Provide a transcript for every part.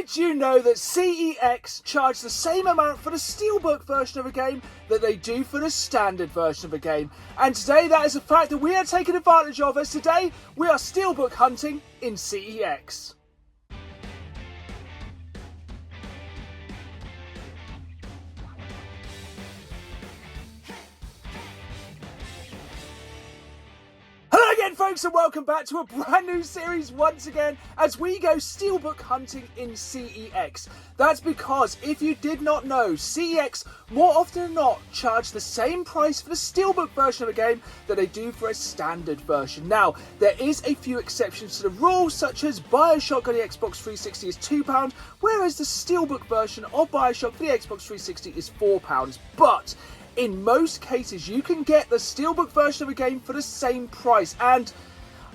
Did you know that CEX charge the same amount for the Steelbook version of a game that they do for the standard version of a game? And today that is a fact that we are taking advantage of, as today we are Steelbook hunting in CEX. Hello again, folks, and welcome back to a brand new series once again as we go Steelbook hunting in CEX. That's because, if you did not know, CEX more often than not charge the same price for the Steelbook version of a game that they do for a standard version. Now, there is a few exceptions to the rule, such as Bioshock on the Xbox 360 is £2, whereas the Steelbook version of Bioshock for the Xbox 360 is £4. But in most cases, you can get the Steelbook version of a game for the same price, and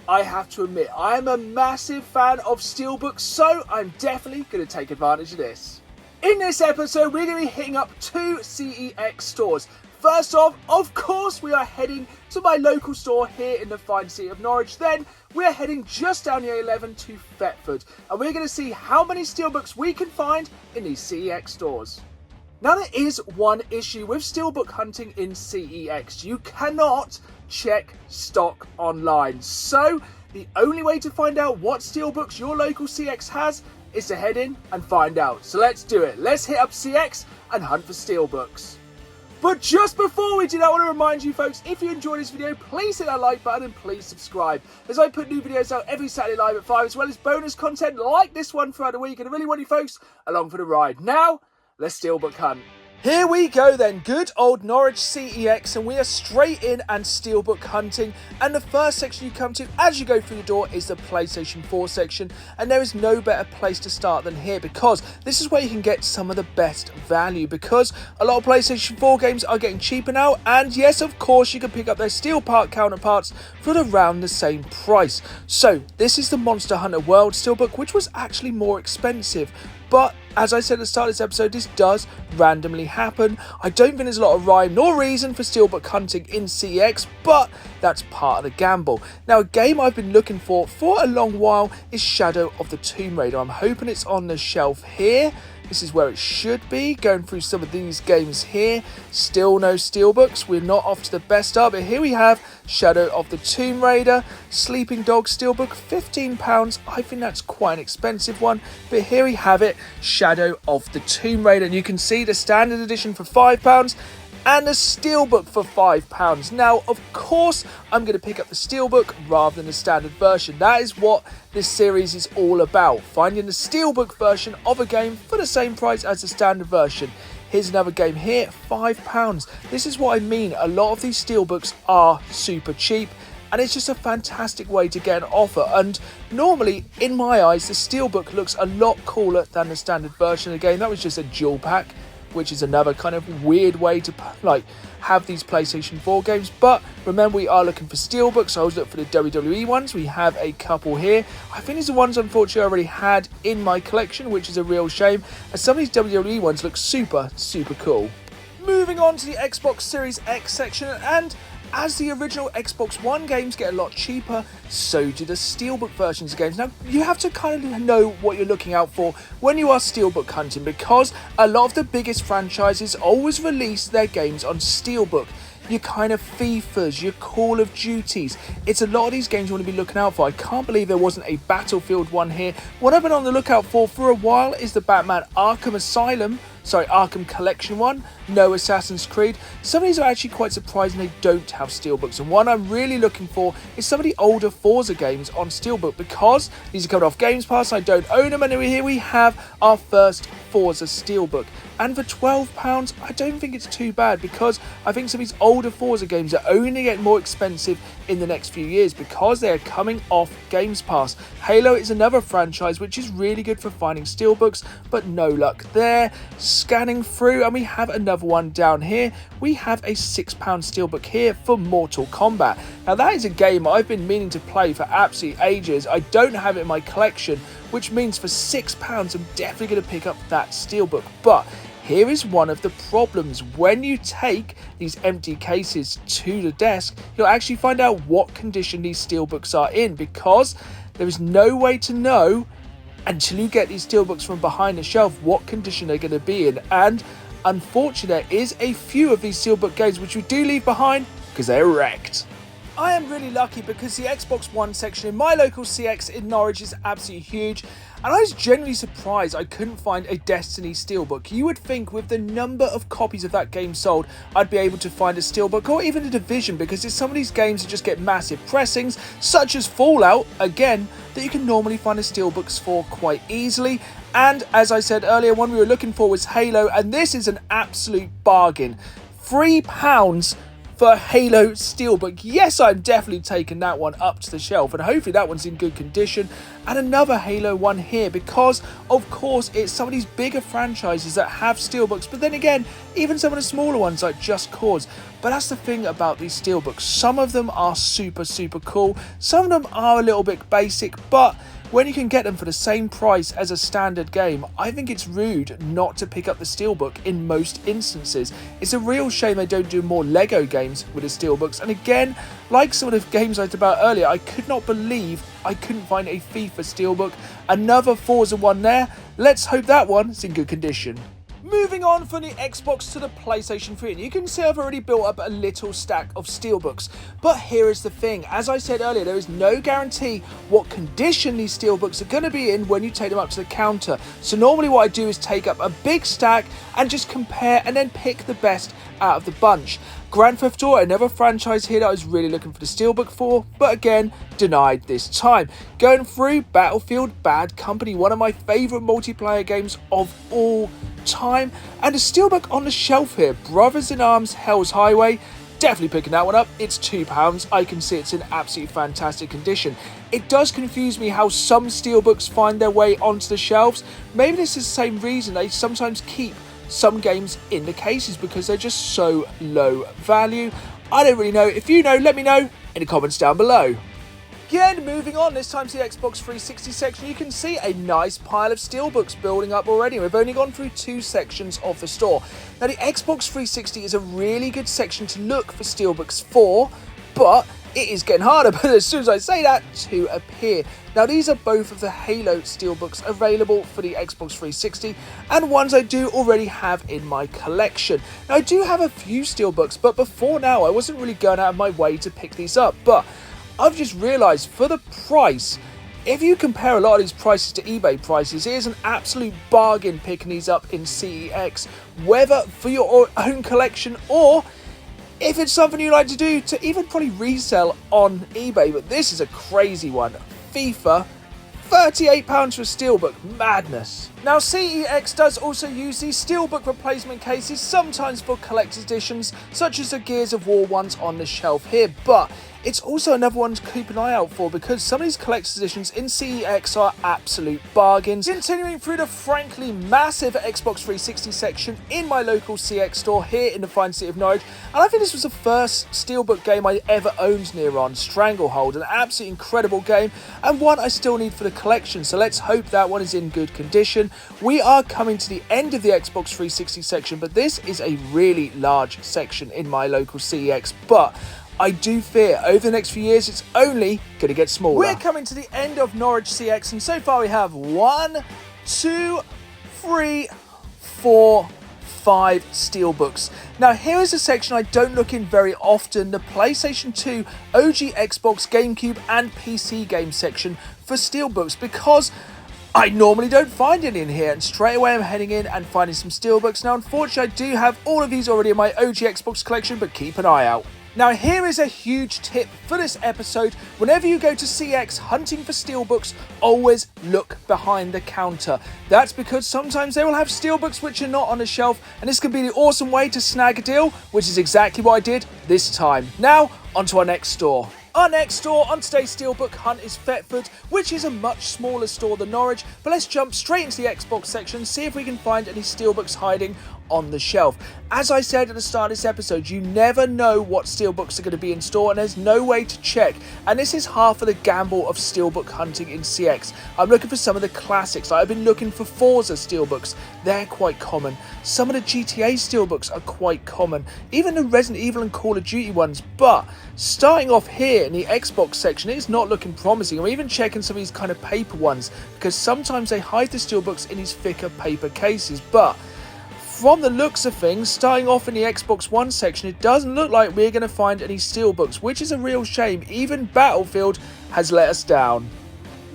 I have to admit, I am a massive fan of Steelbooks, so I'm definitely going to take advantage of this. In this episode, we're going to be hitting up two CEX stores. First off, of course, we are heading to my local store here in the fine city of Norwich. Then we're heading just down the A11 to Thetford, and we're going to see how many Steelbooks we can find in these CEX stores. Now, there is one issue with Steelbook hunting in CEX. You cannot check stock online. So the only way to find out what Steelbooks your local CEX has is to head in and find out. So let's do it. Let's hit up CEX and hunt for Steelbooks. But just before we do that, I want to remind you folks, if you enjoyed this video, please hit that like button and please subscribe, as I put new videos out every Saturday live at 5, as well as bonus content like this one throughout the week, and I really want you folks along for the ride. Now, let's Steelbook hunt. Here we go then, good old Norwich CeX, and we are straight in and Steelbook hunting. And the first section you come to as you go through the door is the PlayStation 4 section, and there is no better place to start than here, because this is where you can get some of the best value, because a lot of PlayStation 4 games are getting cheaper now, and yes, of course, you can pick up their Steel Part counterparts for around the same price. So this is the Monster Hunter World Steelbook, which was actually more expensive. But as I said at the start of this episode, this does randomly happen. I don't think there's a lot of rhyme nor reason for Steelbook hunting in CEX, but that's part of the gamble. Now, a game I've been looking for a long while is Shadow of the Tomb Raider. I'm hoping it's on the shelf here. This is where it should be. Going through some of these games here. Still no Steelbooks. We're not off to the best start, but here we have Shadow of the Tomb Raider. Sleeping Dog Steelbook, £15. I think that's quite an expensive one, but here we have it, Shadow of the Tomb Raider. And you can see the standard edition for £5 and the Steelbook for £5. Now, of course, I'm going to pick up the Steelbook rather than the standard version. That is what this series is all about, finding the Steelbook version of a game for the same price as the standard version. Here's another game here, £5. This is what I mean, a lot of these Steelbooks are super cheap, and it's just a fantastic way to get an offer. And normally, in my eyes, the Steelbook looks a lot cooler than the standard version of the game. That was just a dual pack, which is another kind of weird way to have these PlayStation 4 games. But remember, we are looking for Steelbooks, so I was looking for the WWE ones. We have a couple here. I think these are ones, unfortunately, I already had in my collection, which is a real shame, as some of these WWE ones look super, super cool. Moving on to the Xbox Series X section, and as the original Xbox One games get a lot cheaper, so do the Steelbook versions of games. Now, you have to kind of know what you're looking out for when you are Steelbook hunting, because a lot of the biggest franchises always release their games on Steelbook. Your kind of FIFAs, your Call of Duties. It's a lot of these games you want to be looking out for. I can't believe there wasn't a Battlefield one here. What I've been on the lookout for a while is the Batman Arkham Collection one, no Assassin's Creed. Some of these are actually quite surprising they don't have Steelbooks, and one I'm really looking for is some of the older Forza games on Steelbook, because these are coming off Games Pass, I don't own them, and here we have our first Forza Steelbook. And for £12, I don't think it's too bad, because I think some of these older Forza games are only getting more expensive in the next few years because they are coming off Games Pass. Halo is another franchise which is really good for finding Steelbooks, but no luck there. Scanning through, and we have another one down here. We have a £6 Steelbook here for Mortal Kombat. Now, that is a game I've been meaning to play for absolutely ages. I don't have it in my collection, which means for £6 I'm definitely going to pick up that Steelbook. But here is one of the problems. When you take these empty cases to the desk, you'll actually find out what condition these Steelbooks are in, because there is no way to know until you get these steelbooks from behind the shelf what condition they're going to be in. And unfortunately, there is a few of these steelbook games which we do leave behind because they're wrecked. I am really lucky because the Xbox One section in my local CX in Norwich is absolutely huge, and I was genuinely surprised I couldn't find a Destiny steelbook. You would think with the number of copies of that game sold, I'd be able to find a steelbook or even a Division, because it's some of these games that just get massive pressings, such as Fallout, again, that you can normally find the steelbooks for quite easily. And as I said earlier, one we were looking for was Halo, and this is an absolute bargain. £3 for a Halo steelbook. Yes, I'm definitely taking that one up to the shelf, and hopefully that one's in good condition. And another Halo one here, because of course it's some of these bigger franchises that have steelbooks, but then again, even some of the smaller ones like Just Cause. But that's the thing about these steelbooks, some of them are super cool, some of them are a little bit basic, but when you can get them for the same price as a standard game, I think it's rude not to pick up the steelbook in most instances. It's a real shame they don't do more Lego games with the steelbooks. And again, like some of the games I talked about earlier, I could not believe I couldn't find a FIFA steelbook. Another Forza one there. Let's hope that one is in good condition. Moving on from the Xbox to the PlayStation 3, and you can see I've already built up a little stack of steelbooks. But here is the thing, as I said earlier, there is no guarantee what condition these steelbooks are going to be in when you take them up to the counter. So normally what I do is take up a big stack and just compare and then pick the best out of the bunch. Grand Theft Auto, another franchise here that I was really looking for the steelbook for, but again, denied this time. Going through Battlefield, Bad Company, one of my favourite multiplayer games of all time, and a steelbook on the shelf here, Brothers in Arms, Hell's Highway. Definitely picking that one up. It's £2. I can see it's in absolutely fantastic condition. It does confuse me how some steelbooks find their way onto the shelves. Maybe this is the same reason they sometimes keep some games in the cases, because they're just so low value. I don't really know. If you know, let me know in the comments down below. Again, moving on, this time to the Xbox 360 section, you can see a nice pile of steelbooks building up already. We've only gone through 2 sections of the store. Now, the Xbox 360 is a really good section to look for steelbooks for, but it is getting harder, but as soon as I say that, to appear. Now, these are both of the Halo steelbooks available for the Xbox 360, and ones I do already have in my collection. Now, I do have a few steelbooks, but before now, I wasn't really going out of my way to pick these up, but I've just realised for the price, if you compare a lot of these prices to eBay prices, it is an absolute bargain picking these up in CEX, whether for your own collection or if it's something you like to do to even probably resell on eBay. But this is a crazy one. FIFA, £38 for a steelbook. Madness. Now, CEX does also use these steelbook replacement cases, sometimes for collector's editions, such as the Gears of War ones on the shelf here, but it's also another one to keep an eye out for, because some of these collector's editions in CEX are absolute bargains. Continuing through the frankly massive Xbox 360 section in my local CX store here in the fine city of Norwich, and I think this was the first steelbook game I ever owned near on, Stranglehold, an absolutely incredible game, and one I still need for the collection, so let's hope that one is in good condition. We are coming to the end of the Xbox 360 section, but this is a really large section in my local CEX, but I do fear over the next few years it's only going to get smaller. We're coming to the end of Norwich CeX, and so far we have 1, 2, 3, 4, 5 steelbooks. Now, here is a section I don't look in very often, the PlayStation 2, OG Xbox, GameCube and PC game section for steelbooks, because I normally don't find any in here, and straight away I'm heading in and finding some steelbooks. Now, unfortunately, I do have all of these already in my OG Xbox collection, but keep an eye out. Now, here is a huge tip for this episode. Whenever you go to CX hunting for steelbooks, always look behind the counter. That's because sometimes they will have steelbooks which are not on the shelf, and this can be the awesome way to snag a deal, which is exactly what I did this time. Now, on to our next store. Our next store on today's Steelbook hunt is Thetford, which is a much smaller store than Norwich, but let's jump straight into the Xbox section, see if we can find any steelbooks hiding on the shelf. As I said at the start of this episode, you never know what steelbooks are going to be in store, and there's no way to check. And this is half of the gamble of Steelbook Hunting in CEX. I'm looking for some of the classics. I've been looking for Forza steelbooks. They're quite common. Some of the GTA steelbooks are quite common. Even the Resident Evil and Call of Duty ones. But starting off here in the Xbox section, it's not looking promising. I'm even checking some of these kind of paper ones, because sometimes they hide the steelbooks in these thicker paper cases. But from the looks of things, starting off in the Xbox One section, it doesn't look like we're going to find any steelbooks, which is a real shame. Even Battlefield has let us down.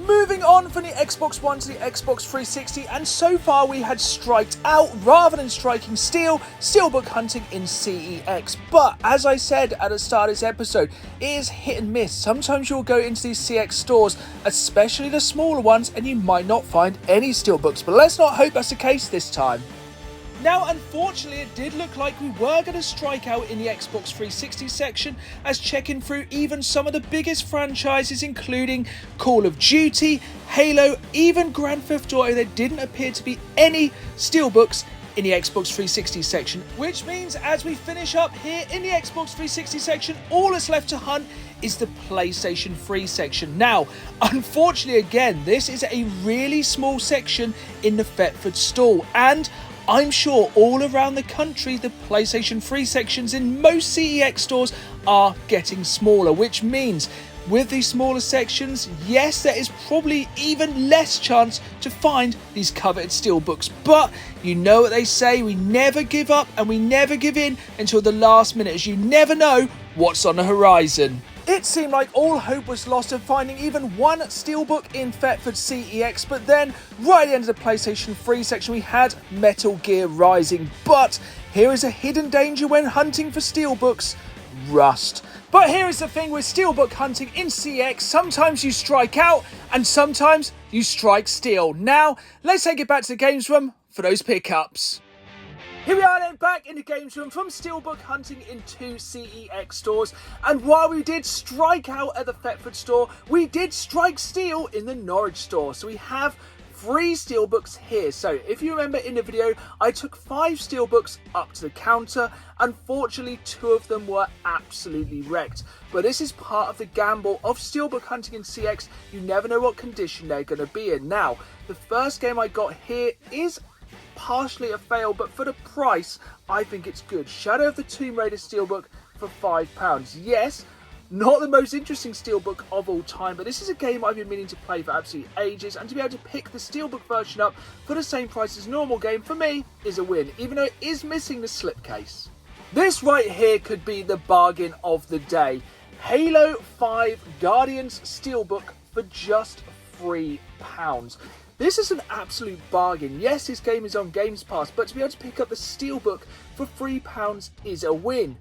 Moving on from the Xbox One to the Xbox 360, and so far we had striked out rather than striking steel, Steelbook Hunting in CEX. But as I said at the start of this episode, it is hit and miss. Sometimes you'll go into these CX stores, especially the smaller ones, and you might not find any steelbooks. But let's not hope that's the case this time. Now, unfortunately, it did look like we were going to strike out in the Xbox 360 section, as checking through even some of the biggest franchises, including Call of Duty, Halo, even Grand Theft Auto, there didn't appear to be any steelbooks in the Xbox 360 section, which means as we finish up here in the Xbox 360 section, all that's left to hunt is the PlayStation 3 section. Now, unfortunately, again, this is a really small section in the Thetford store, and I'm sure all around the country the PlayStation 3 sections in most CEX stores are getting smaller, which means with these smaller sections, yes, there is probably even less chance to find these coveted steelbooks. But you know what they say, we never give up and we never give in until the last minute, as you never know what's on the horizon. It seemed like all hope was lost of finding even one steelbook in Fford CeX, but then right at the end of the PlayStation 3 section we had Metal Gear Rising. But here is a hidden danger when hunting for steelbooks: rust. But here is the thing with Steelbook Hunting in CEX, sometimes you strike out and sometimes you strike steel. Now, let's take it back to the games room for those pickups. Here we are then, back in the games room from Steelbook Hunting in 2 CEX stores, and while we did strike out at the Thetford store, we did strike steel in the Norwich store. So we have 3 steelbooks here. So if you remember in the video, I took 5 steelbooks up to the counter. Unfortunately, 2 of them were absolutely wrecked. But this is part of the gamble of Steelbook Hunting in CEX. You never know what condition they're going to be in. Now, the first game I got here is partially a fail, but for the price, I think it's good. Shadow of the Tomb Raider steelbook for £5. Yes, not the most interesting steelbook of all time, but this is a game I've been meaning to play for absolutely ages, and to be able to pick the steelbook version up for the same price as a normal game, for me, is a win, even though it is missing the slipcase. This right here could be the bargain of the day. Halo 5 Guardians steelbook for just £3. This is an absolute bargain. Yes, this game is on Games Pass, but to be able to pick up the steelbook for £3 is a win.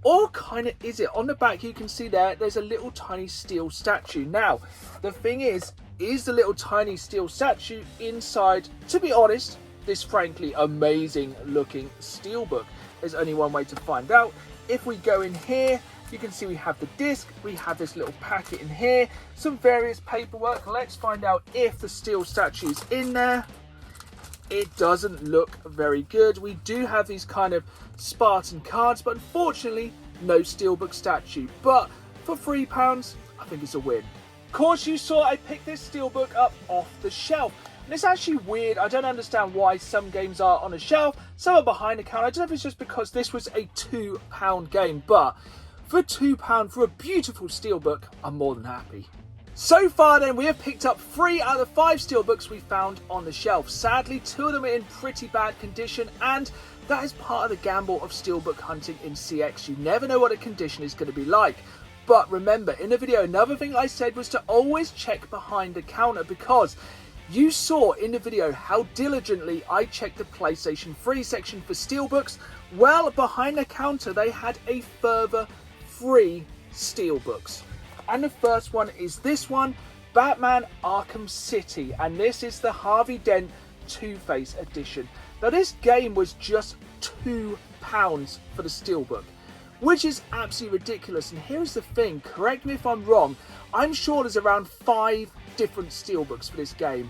Or kind of is it? On the back you can see there's a little tiny steel statue. Now, the thing is the little tiny steel statue inside, to be honest, this frankly amazing looking steelbook? There's only one way to find out. If we go in here, you can see we have the disc, we have this little packet in here, some various paperwork. Let's find out if the steel statue is in there. It doesn't look very good. We do have these kind of Spartan cards, but unfortunately, no steelbook statue. But for £3, I think it's a win. Of course, you saw I picked this steelbook up off the shelf. And it's actually weird. I don't understand why some games are on a shelf, some are behind the counter. I don't know if it's just because this was a £2 game, but for £2 for a beautiful steelbook, I'm more than happy. So far then, we have picked up 3 out of the 5 steelbooks we found on the shelf. Sadly, 2 of them are in pretty bad condition, and that is part of the gamble of Steelbook Hunting in CEX. You never know what a condition is going to be like. But remember, in the video, another thing I said was to always check behind the counter, because you saw in the video how diligently I checked the PlayStation 3 section for steelbooks. Well, behind the counter, they had a further 3 steelbooks. And the first one is this one, Batman Arkham City, and this is the Harvey Dent Two-Face edition. Now this game was just £2 for the steelbook, which is absolutely ridiculous. And here's the thing, correct me if I'm wrong, I'm sure there's around 5 different steelbooks for this game.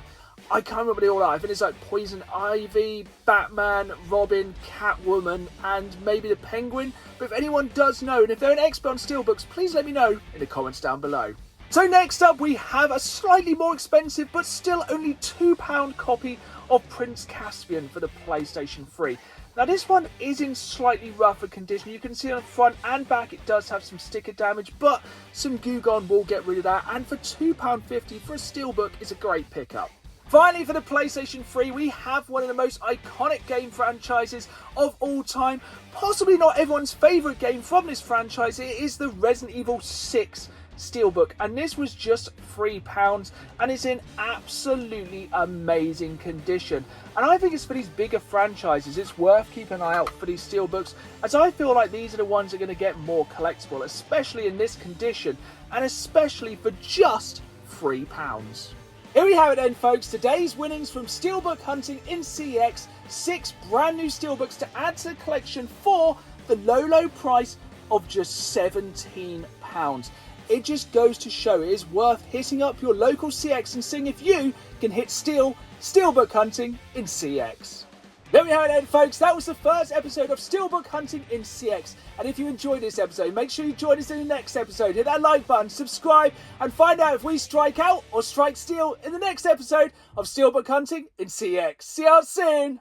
I can't remember the all are. I think it's like Poison Ivy, Batman, Robin, Catwoman, and maybe the Penguin. But if anyone does know, and if they're an expert on steelbooks, please let me know in the comments down below. So next up we have a slightly more expensive but still only £2 copy of Prince Caspian for the PlayStation 3. Now this one is in slightly rougher condition. You can see on the front and back it does have some sticker damage, but some Goo Gone will get rid of that, and for £2.50 for a steelbook is a great pickup. Finally, for the PlayStation 3, we have one of the most iconic game franchises of all time. Possibly not everyone's favourite game from this franchise. It is the Resident Evil 6 Steelbook, and this was just £3 and it's in absolutely amazing condition. And I think it's for these bigger franchises, it's worth keeping an eye out for these Steelbooks, as I feel like these are the ones that are going to get more collectible, especially in this condition and especially for just £3. Here we have it then, folks, today's winnings from Steelbook Hunting in CEX, 6 brand new Steelbooks to add to the collection for the low price of just £17. It just goes to show it is worth hitting up your local CX and seeing if you can hit Steelbook Hunting in CEX. There we have it then, folks. That was the first episode of Steelbook Hunting in CEX. And if you enjoyed this episode, make sure you join us in the next episode. Hit that like button, subscribe, and find out if we strike out or strike steel in the next episode of Steelbook Hunting in CEX. See you all soon.